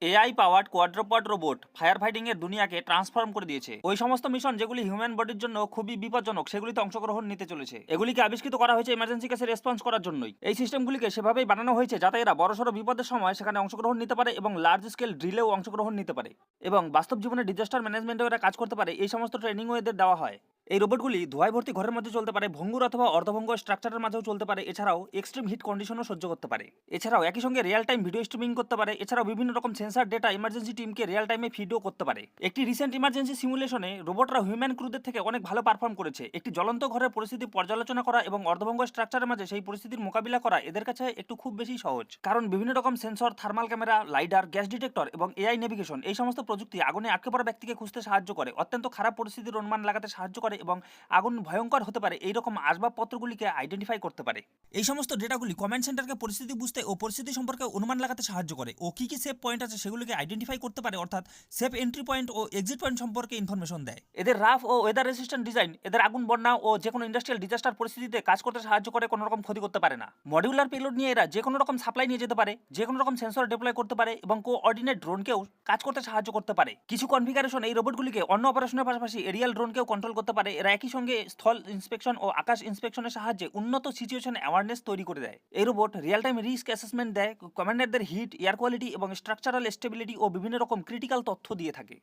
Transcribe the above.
AI powered quadruped robot firefighting এর দুনিয়াকে transform করে দিয়েছে। ওই সমস্ত মিশন যেগুলি হিউম্যান বডির জন্য খুবই বিপজ্জনক সেগুলিতে অংশগ্রহণ নিতে চলেছে। এগুলিকে আবিষ্কৃত করা হয়েছে ইমার্জেন্সি কেসে রেসপন্স করার জন্যই। এই সিস্টেমগুলিকে সেভাবেই বানানো হয়েছে যাতে এরা বড়সড় বিপদের সময় সেখানে অংশগ্রহণ নিতে পারে এবং লার্জ স্কেল ড্রিলেও অংশগ্রহণ নিতে পারে এবং বাস্তব জীবনে ডিজাস্টার ম্যানেজমেন্টেও এরা কাজ করতে পারে। এই সমস্ত ট্রেনিংও এদের দেওয়া হয়। এই রোবটগুলি ধোঁয়ায় ভর্তি ঘরের মধ্যে চলতে পারে, ভঙ্গুর অথবা অর্ধভঙ্গ স্ট্রাকচারের মাঝেও চলতে পারে, এছাড়াও এক্সট্রিম হিট কন্ডিশনও সহ্য করতে পারে। এছাড়াও একই সঙ্গে রিয়েল টাইম ভিডিও স্ট্রিমিং করতে পারে। এছাড়াও বিভিন্ন রকম সেন্সার ডেটা ইমার্জেন্সি টিমকে রিয়েল টাইমে ফিডও করতে পারে। একটি রিসেন্ট ইমার্জেন্সি সিমুলেশনে রোবটরা হিউম্যান ক্রুদের থেকে অনেক ভালো পারফর্ম করেছে। একটি জ্বলন্ত ঘরের পরিস্থিতি পর্যালোচনা করা এবং অর্ধভঙ্গ স্ট্রাকচারের মাঝে সেই পরিস্থিতির মোকাবিলা করা এদের কাছে একটু খুব বেশি সহজ, কারণ বিভিন্ন রকম sensor, thermal camera, lidar, gas detector এবং এআই নেভিগেশন এই সমস্ত প্রযুক্তি আগুনে আটকে পড়া ব্যক্তিকে খুঁজতে সাহায্য করে, অত্যন্ত খারাপ পরিস্থিতির অনুমান লাগাতে সাহায্য করে এবং আগুন ভয়ঙ্কর হতে পারে এইরকম আসবাবপত্রগুলিকে আইডেন্টিফাই করতে পারে। এই সমস্ত ডেটাগুলি কমান্ড সেন্টারকে পরিস্থিতি বুঝতে ও পরিস্থিতি সম্পর্কে অনুমান লাগাতে সাহায্য করে ও কী কী সেফ পয়েন্ট আছে সেগুলিকে আইডেন্টিফাই করতে পারে, অর্থাৎ সেফ এন্ট্রি পয়েন্ট ও এক্সিট পয়েন্ট সম্পর্কে ইনফরমেশন দেয়। এদের রাফ ও ওয়েদার রেসিস্ট্যান্ট ডিজাইন এদের আগুন, বন্যা ও যে কোনো ইন্ডাস্ট্রিয়াল ডিজাস্টার পরিস্থিতিতে কাজ করতে সাহায্য করে, কোনো রকম ক্ষতি করতে পারে না। মডিউলার পেলোড নিয়ে এরা যে কোনো রকম সাপ্লাই নিয়ে যেতে পারে, যে কোনো রকম সেন্সর ডেপ্লয় করতে পারে এবং কোঅর্ডিনেট ড্রোনকেও কাজ করতে সাহায্য করতে পারে। কিছু কনফিগারেশন এই রোবটগুলিকে অন্য অপারেশনের পাশাপাশি এরিয়াল ড্রোনকেও কন্ট্রোল করতে পারে। এরা একই সঙ্গে স্থল ইন্সপেকশন ও আকাশ ইন্সপেকশনের সাহায্যে উন্নত সিচুয়েশন অ্যাওয়ারনেস তৈরি করে দেয়। এই robot real time risk assessment দেয়, কমান্ডারদের হিট, এয়ার কোয়ালিটি এবং স্ট্রাকচারাল স্টেবিলিটি ও বিভিন্ন রকম ক্রিটিক্যাল তথ্য দিয়ে থাকে।